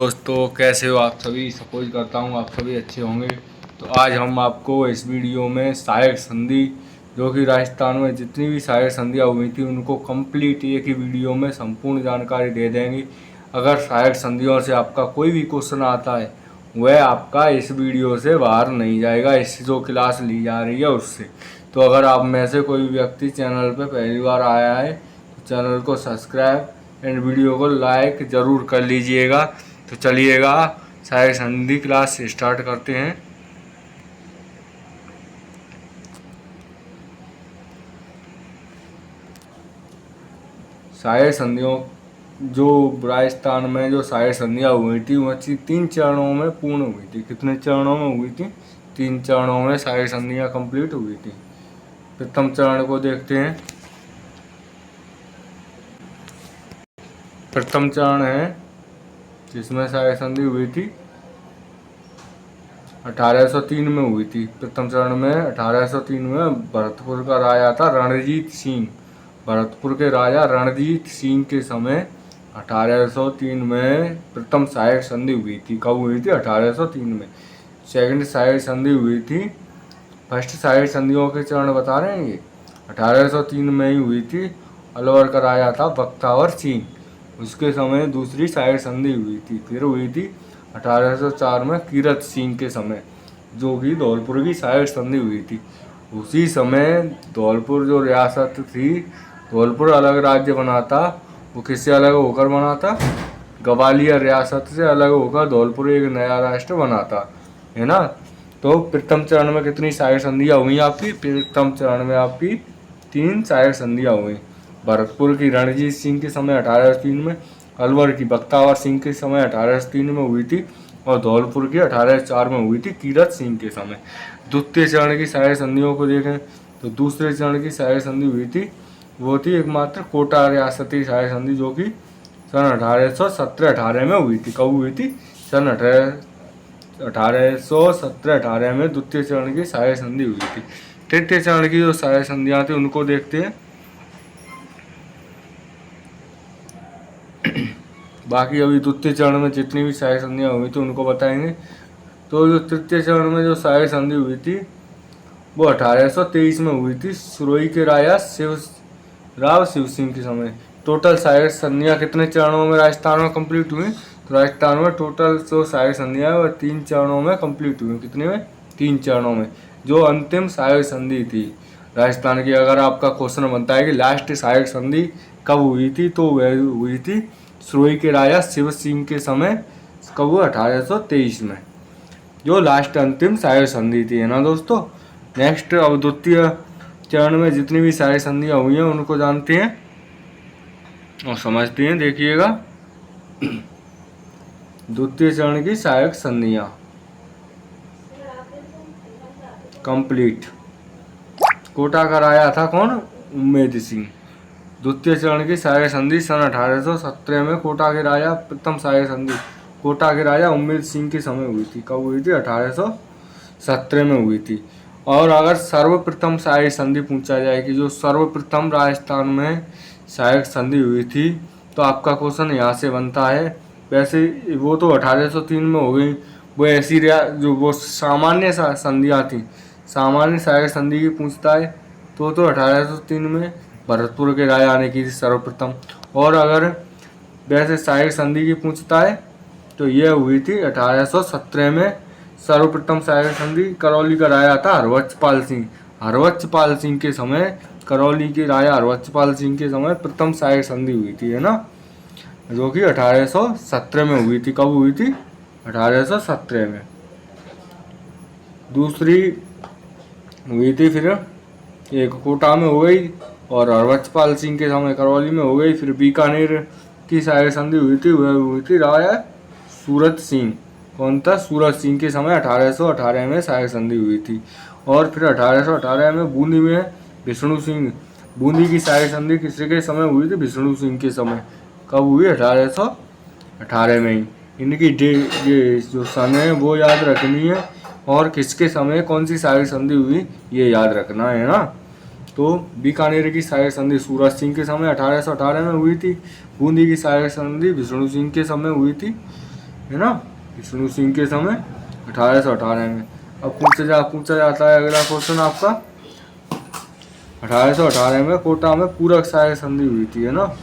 दोस्तों कैसे हो आप सभी। सपोज करता हूँ आप सभी अच्छे होंगे। तो आज हम आपको इस वीडियो में सहायक संधि जो कि राजस्थान में जितनी भी सहायक संधियाँ हुई थी उनको कंप्लीट एक ही वीडियो में संपूर्ण जानकारी दे देंगे। अगर सहायक संधियों से आपका कोई भी क्वेश्चन आता है वह आपका इस वीडियो से बाहर नहीं जाएगा, इस जो क्लास ली जा रही है उससे। तो अगर आप में से कोई व्यक्ति चैनल पर पहली बार आया है तो चैनल को सब्सक्राइब एंड वीडियो को लाइक ज़रूर कर लीजिएगा। तो चलिएगा सहायक संधि क्लास स्टार्ट करते हैं। सहायक संधियों जो राजस्थान में जो सहायक संधियाँ हुई थी वह 3 चरणों में पूर्ण हुई थी। कितने चरणों में हुई थी? 3 चरणों में सहायक संधियाँ कंप्लीट हुई थी। प्रथम चरण को देखते हैं। प्रथम चरण है जिसमें सहायक संधि हुई थी 1803 में हुई थी। प्रथम चरण में 1803 में भरतपुर का राजा था रणजीत सिंह। भरतपुर के राजा रणजीत सिंह के समय 1803 में प्रथम सहायक संधि हुई थी। कब हुई थी? 1803 में। सेकंड सहायक संधि हुई थी। फर्स्ट सहायक संधियों के चरण बता रहे हैं ये 1803 में ही हुई थी। अलवर का राजा था बख्तावर सिंह, उसके समय दूसरी सहायक संधि हुई थी। फिर हुई थी 1804 में कीरत सिंह के समय, जो कि धौलपुर की सहायक संधि हुई थी। उसी समय धौलपुर जो रियासत थी, धौलपुर अलग राज्य बना था। वो किससे अलग होकर बना था? ग्वालियर रियासत से अलग होकर धौलपुर एक नया राष्ट्र बना था, है ना। तो प्रथम चरण में कितनी सहायक संधियाँ हुई आपकी? प्रथम चरण में आपकी 3 सहायक संधियाँ हुई। भरतपुर की रणजीत सिंह के समय 1803 में, अलवर की बख्तावर सिंह के समय 1803 में हुई थी और धौलपुर की 1804 में हुई थी कीरत सिंह के समय। द्वितीय चरण की सहायक संधियों को देखें तो दूसरे चरण की सहायक संधि हुई थी, वो थी एकमात्र कोटा रियासती सहायक संधि, जो कि सन 1817-18 में हुई थी। कब हुई थी? सन 1817-18 में द्वितीय चरण की सहायक संधि हुई थी। तृतीय चरण की जो सहायक संधियाँ थी उनको देखते हैं। बाकी अभी द्वितीय चरण में जितनी भी सहायक संधियाँ हुई थी उनको बताएंगे। तो जो तृतीय चरण में जो सहायक संधि हुई थी वो 1823 में हुई थी, सुरोई के राजा शिवराव शिव सिंह के समय। टोटल सहायक संधियाँ कितने चरणों में राजस्थान में कंप्लीट हुई? तो राजस्थान में टोटल जो सहायक संधियाँ हैं वह 3 चरणों में कंप्लीट हुई। कितने में? 3 चरणों में। जो अंतिम सहायक संधि थी राजस्थान की, अगर आपका क्वेश्चन बनता है कि लास्ट सहायक संधि कब हुई थी, तो वह हुई थी सुरोई के राजा शिव सिंह के समय। कब हुआ? 1823 में, जो लास्ट अंतिम सहायक संधि थी, है ना दोस्तों। नेक्स्ट अब द्वितीय चरण में जितनी भी सहायक संधियाँ हुई हैं उनको जानते हैं और समझते हैं। देखिएगा द्वितीय चरण की सहायक संधियाँ कंप्लीट। कोटा का राजा था कौन? उम्मेद सिंह। द्वितीय चरण की सहायक संधि सन 1817 में कोटा के राजा, प्रथम सहायक संधि कोटा के राजा उम्मेद सिंह के समय हुई थी। कब हुई थी? 1817 में हुई थी। और अगर सर्वप्रथम सहायक संधि पूछा जाए कि जो सर्वप्रथम राजस्थान में सहायक संधि हुई थी, तो आपका क्वेश्चन यहाँ से बनता है। वैसे वो तो 1803 में हो गई, वो ऐसी जो वो सामान्य संधियाँ थी, सामान्य सहायक संधि की पूछता है तो 1803 में भरतपुर के राजा ने की थी सर्वप्रथम। और अगर वैसे सहायक संधि की पूछता है तो यह हुई थी 1817 में। सर्वप्रथम सहायक संधि करौली का राजा था हरवच्छपाल सिंह। हरवच्छपाल सिंह के समय, करौली के राजा हरवच्छपाल सिंह के समय प्रथम सहायक संधि हुई थी, है ना, जो कि 1817 में हुई थी। कब हुई थी? 1817 में। दूसरी हुई थी फिर एक कोटा में हो गई और हरवच्छपाल सिंह के समय करौली में हो गई। फिर बीकानेर की सहायक संधि हुई थी, वह हुई थी राजा सूरत सिंह। कौन था? सूरत सिंह के समय 1818 में सहायक संधि हुई थी। और फिर 1818 में बूंदी में विष्णु सिंह, बूंदी की सहायक संधि किसके समय हुई थी? विष्णु सिंह के समय। कब हुई? 1818 में ही। इनकी ये जो सन है वो याद रखनी है और किसके समय कौन सी सहायक संधि हुई ये याद रखना है ना। तो बीकानेर की सहायक संधि सूरज सिंह के समय 1818 में हुई थी। बूंदी की सहायक संधि विष्णु सिंह के समय हुई थी। है ना, विष्णु सिंह के समय 1818 में। अब पूछा जाता है अगला क्वेश्चन आपका, 1818 में कोटा में पूरक सहायक संधि हुई थी, है ना।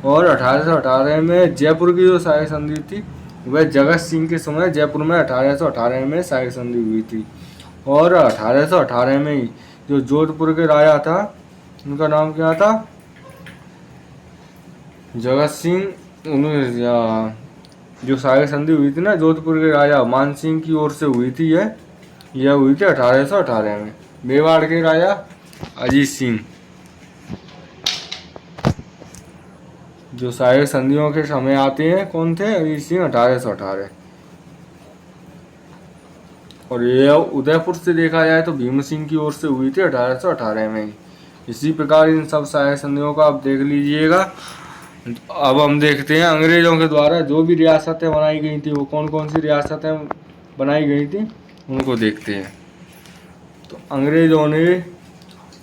और 1818 में जयपुर की जो सहायक संधि थी वह जगत सिंह के समय जयपुर में 1818 में सहायक संधि हुई थी। और 1818 में ही जो जोधपुर के राजा था उनका नाम क्या था, जगत सिंह। उन्होंने जो सहायक संधि हुई थी ना जोधपुर के राजा मान सिंह की ओर से हुई थी, यह हुई थी 1818 में। मेवाड़ के राजा अजीत सिंह, जो सहायक संधियों के समय आते हैं, कौन थे, अजीत सिंह, 1818। और यह उदयपुर से देखा जाए तो भीम सिंह की ओर से हुई थी 1818 में ही। इसी प्रकार इन सब सहायक संधियों का आप देख लीजिएगा। अब हम देखते हैं अंग्रेजों के द्वारा जो भी रियासतें बनाई गई थी वो कौन कौन सी रियासतें बनाई गई थी उनको देखते हैं। तो अंग्रेजों ने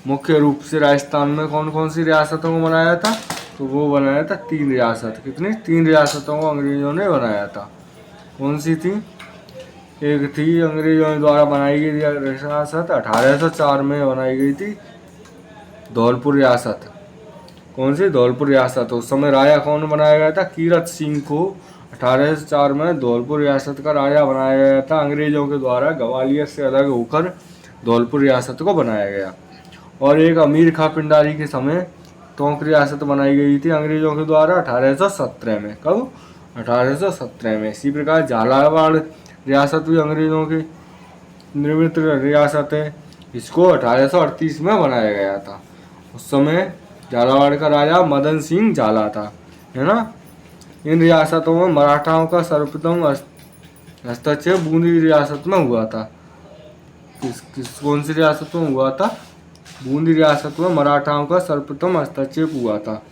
मुख्य रूप से राजस्थान में कौन कौन सी रियासतों को बनाया था, तो वो बनाया था 3 रियासत। कितनी, 3 रियासतों को अंग्रेजों ने बनाया था। कौन सी थी, एक थी अंग्रेजों द्वारा बनाई गई रियासत 1804 में बनाई गई थी धौलपुर रियासत। कौन सी, धौलपुर रियासत। उस समय राजा कौन बनाया गया था, कीरत सिंह को 1804 में धौलपुर रियासत का राजा बनाया गया था। अंग्रेजों के द्वारा ग्वालियर से अलग होकर धौलपुर रियासत को बनाया गया। और एक अमीर खां पिंडारी के समय टोंक रियासत बनाई गई थी अंग्रेजों के द्वारा 1817 में। कब, 1817 में। इसी प्रकार झालावाड़ रियासत भी अंग्रेजों की निर्मित रियासत है, इसको 1838 में बनाया गया था। उस समय झालावाड़ का राजा मदन सिंह झाला था, है ना। इन रियासतों में मराठाओं का सर्वप्रथम हस्तक्षेप बूंदी रियासत में हुआ था। कौन सी रियासत में हुआ था, बूंदी रियासत में मराठाओं का सर्वप्रथम हस्तक्षेप हुआ था।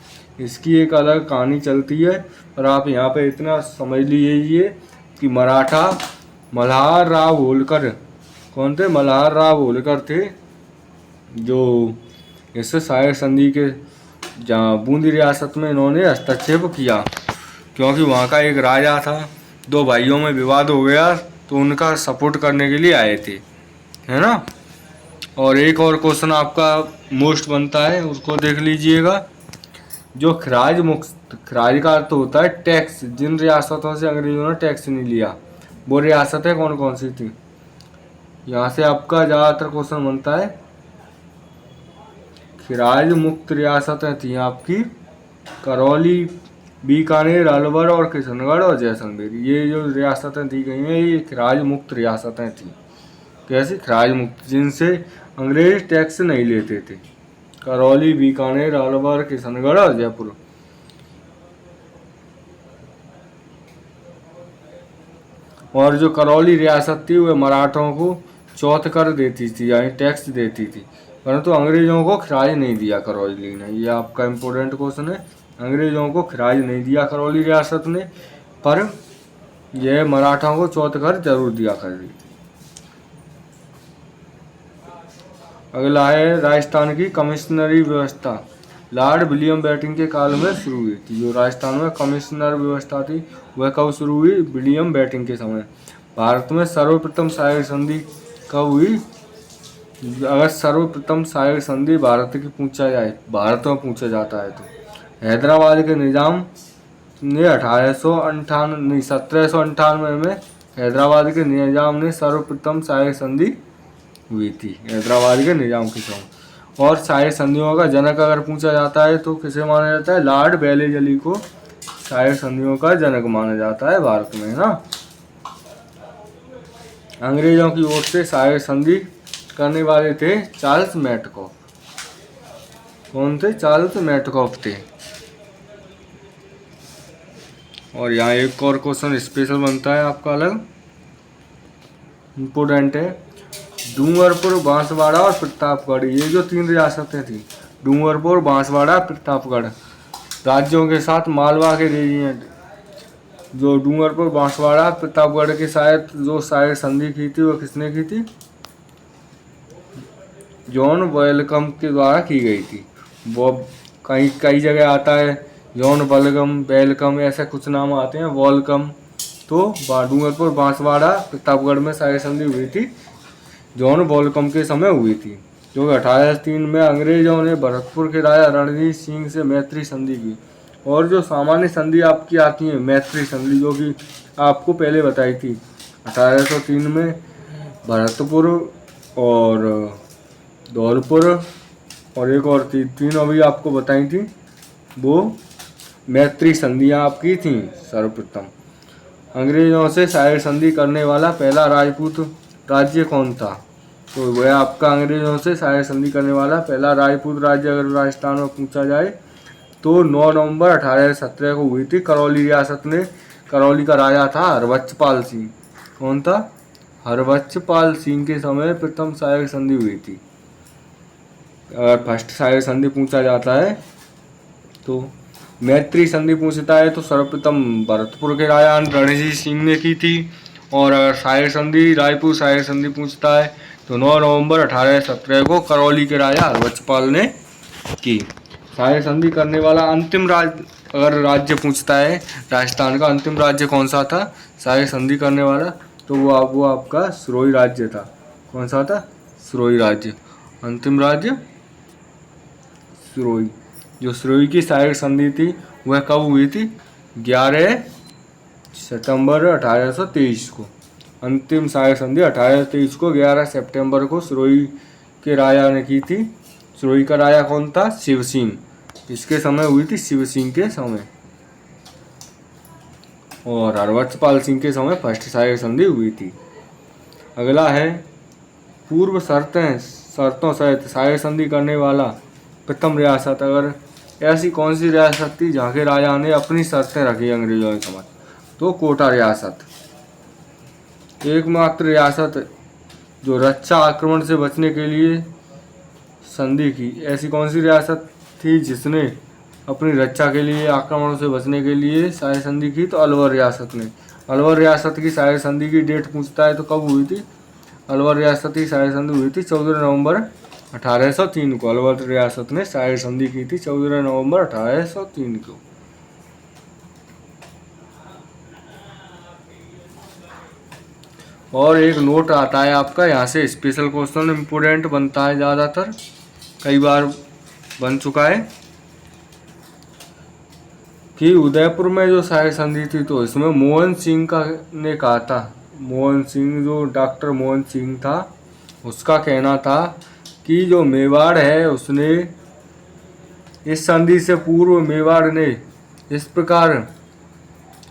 इसकी एक अलग कहानी चलती है, और आप यहाँ पे इतना समझ लीजिए कि मराठा मल्हार राव होलकर, कौन थे, मल्हार राव होलकर थे, जो इससे सहायक संधि के जहाँ बूंदी रियासत में इन्होंने हस्तक्षेप किया, क्योंकि वहाँ का एक राजा था, 2 भाइयों में विवाद हो गया तो उनका सपोर्ट करने के लिए आए थे, है ना। और एक और क्वेश्चन आपका मोस्ट बनता है, उसको देख लीजिएगा। जो खराज मुक्त, खराज का अर्थ होता है टैक्स, जिन रियासतों से अंग्रेजों ने टैक्स नहीं लिया वो रियासतें कौन कौन सी थी। यहाँ से आपका ज़्यादातर क्वेश्चन बनता है। खराज मुक्त रियासतें थी आपकी करौली, बीकानेर, अलवर और किशनगढ़ और जैसलमेर। ये जो रियासतें दी गई हैं ये खराज मुक्त रियासतें थी। कैसी, खराज मुक्त, जिनसे अंग्रेज टैक्स नहीं लेते थे। करौली, बीकानेर, अलवर, किशनगढ़ और जयपुर। और जो करौली रियासत थी वह मराठों को चौथ कर देती थी, यानी टैक्स देती थी, परंतु अंग्रेजों को खराज नहीं दिया करौली ने। ये आपका इम्पोर्टेंट क्वेश्चन है। अंग्रेजों को खराज नहीं दिया करौली रियासत ने, पर यह मराठों को चौथ कर जरूर दिया कर रही थी। अगला है राजस्थान की कमिश्नरी व्यवस्था। लॉर्ड विलियम बेंटिंक के काल में शुरू हुई थी। जो राजस्थान में कमिश्नर व्यवस्था थी वह कब शुरू हुई, विलियम बेंटिंक के समय। भारत में सर्वप्रथम सहायक संधि कब हुई, अगर सर्वप्रथम सहायक संधि भारत की पूछा जाए, भारत में पूछा जाता है तो हैदराबाद के निजाम ने 1798 में हैदराबाद के निजाम ने सर्वप्रथम सहायक संधि हुई थी, हैदराबाद के निजाम के समय। और सहायक संधियों का जनक अगर पूछा जाता है तो किसे माना जाता है, लॉर्ड वेलेस्ली को सहायक संधियों का जनक माना जाता है भारत में, है ना। अंग्रेजों की ओर से सहायक संधि करने वाले थे चार्ल्स मेटकॉफ। कौन थे, चार्ल्स मेटकॉफ थे। और यहाँ एक और क्वेश्चन स्पेशल बनता है आपका अलग, इम्पोर्टेंट है। डूंगरपुर, बांसवाड़ा और प्रतापगढ़, ये जो 3 रियासतें थी, डूंगरपुर, बांसवाड़ा, प्रतापगढ़, राज्यों के साथ मालवा के रेजिमेंट, जो डूंगरपुर, बांसवाड़ा, प्रतापगढ़ के शायद जो सहायक संधि की थी वो किसने की थी, जॉन वेलकम के द्वारा की गई थी। वो कई जगह आता है जॉन वेलकम, ऐसे कुछ नाम आते हैं, वेलकम, तो डूंगरपुर बांसवाड़ा प्रतापगढ़ में शाही संधि हुई थी, जॉन वॉलकॉम के समय हुई थी, जो कि 1803 में अंग्रेजों ने भरतपुर के राजा रणजीत सिंह से मैत्री संधि की। और जो सामान्य संधि आपकी आती है मैत्री संधि, जो कि आपको पहले बताई थी 1803 में भरतपुर और धौलपुर और एक और थी, तीनों भी आपको बताई थी, वो मैत्री संधियाँ आपकी थी। सर्वप्रथम अंग्रेजों से शाही संधि करने वाला पहला राजपूत राज्य कौन था? तो वह आपका अंग्रेजों से शाही संधि करने वाला पहला राजपूत राज्य अगर राजस्थान में पूछा जाए तो 9 नवंबर 1817 को हुई थी। करौली रियासत में करौली का राजा था हरबख्शपाल सिंह। कौन था? हरबख्शपाल सिंह के समय प्रथम शाही संधि हुई थी। अगर फर्स्ट शाही संधि पूछा जाता है तो मैत्री संधि पूछता है तो सर्वप्रथम भरतपुर के राजा रणजीत सिंह ने की थी। और अगर शाही संधि रायपुर शाही संधि पूछता है तो 9 नवंबर 1817 को करौली के राजा हरबख्शपाल ने की। शाही संधि करने वाला अंतिम राज्य अगर राज्य पूछता है राजस्थान का अंतिम राज्य कौन सा था शाही संधि करने वाला, तो वो आपका सिरोही राज्य था। कौन सा था? सिरोही राज्य। अंतिम राज्य सिरोही। जो सिरोही की शाही संधि थी वह कब हुई थी? 11 सितंबर 1823 को। अंतिम शाही संधि 1823 को 11 सितंबर को सिरोही के राजा ने की थी। सिरोही का राजा कौन था? शिव सिंह। इसके समय हुई थी शिव सिंह के समय। और हरबख्शपाल सिंह के समय फर्स्ट शाही संधि हुई थी। अगला है पूर्व शर्तों सहित शाही संधि करने वाला प्रथम रियासत। अगर ऐसी कौन सी रियासत थी जहाँ के राजा ने अपनी शर्तें रखी अंग्रेजों के समझ? तो कोटा रियासत। एकमात्र रियासत जो रक्षा आक्रमण से बचने के लिए संधि की। ऐसी कौन सी रियासत थी जिसने अपनी रक्षा के लिए आक्रमण से बचने के लिए शाही संधि की? तो अलवर रियासत ने। अलवर रियासत की शाही संधि की डेट पूछता है तो कब हुई थी? अलवर रियासत की शाही संधि हुई थी 14 नवंबर 1803 को। अलवर रियासत ने शाही संधि की थी 14 नवंबर 1803 को। और एक नोट आता है आपका, यहाँ से स्पेशल क्वेश्चन इम्पोर्टेंट बनता है, ज़्यादातर कई बार बन चुका है कि उदयपुर में जो शाही संधि थी तो इसमें मोहन सिंह ने कहा था, मोहन सिंह जो डॉक्टर मोहन सिंह था उसका कहना था कि जो मेवाड़ है उसने इस संधि से पूर्व मेवाड़ ने इस प्रकार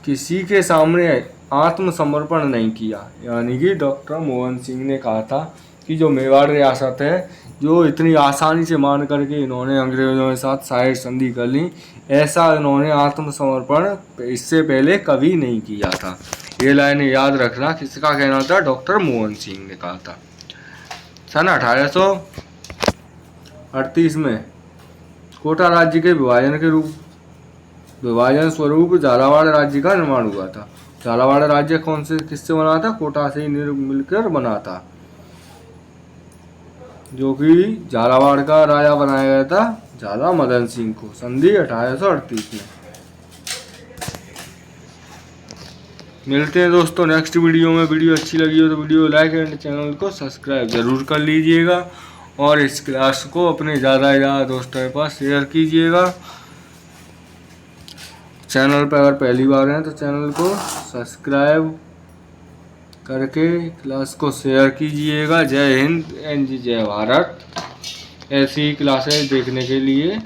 किसी के सामने आत्मसमर्पण नहीं किया। यानी कि डॉक्टर मोहन सिंह ने कहा था कि जो मेवाड़ रियासत है जो इतनी आसानी से मान करके इन्होंने अंग्रेजों के साथ शाही संधि कर ली, ऐसा इन्होंने आत्मसमर्पण इससे पहले कभी नहीं किया था। ये लाइन याद रखना। किसका कहना था? डॉक्टर मोहन सिंह ने कहा था। सन 1838 में कोटा राज्य के विभाजन स्वरूप झालावाड़ राज्य का निर्माण हुआ था। झालावाड़ राज्य कौन से किससे बना था? कोटा से ही मिलकर बना था, जो कि झालावाड़ का राजा बनाया गया था झाला मदन सिंह को संधि 1838 में। मिलते हैं दोस्तों नेक्स्ट वीडियो में। वीडियो अच्छी लगी हो तो वीडियो लाइक एंड चैनल को सब्सक्राइब जरूर कर लीजिएगा और इस क्लास को अपने ज़्यादा से ज़्यादा दोस्तों के पास शेयर कीजिएगा। चैनल पर अगर पहली बार हैं तो चैनल को सब्सक्राइब करके क्लास को शेयर कीजिएगा। जय हिंद एंड जय भारत। ऐसी क्लासेस देखने के लिए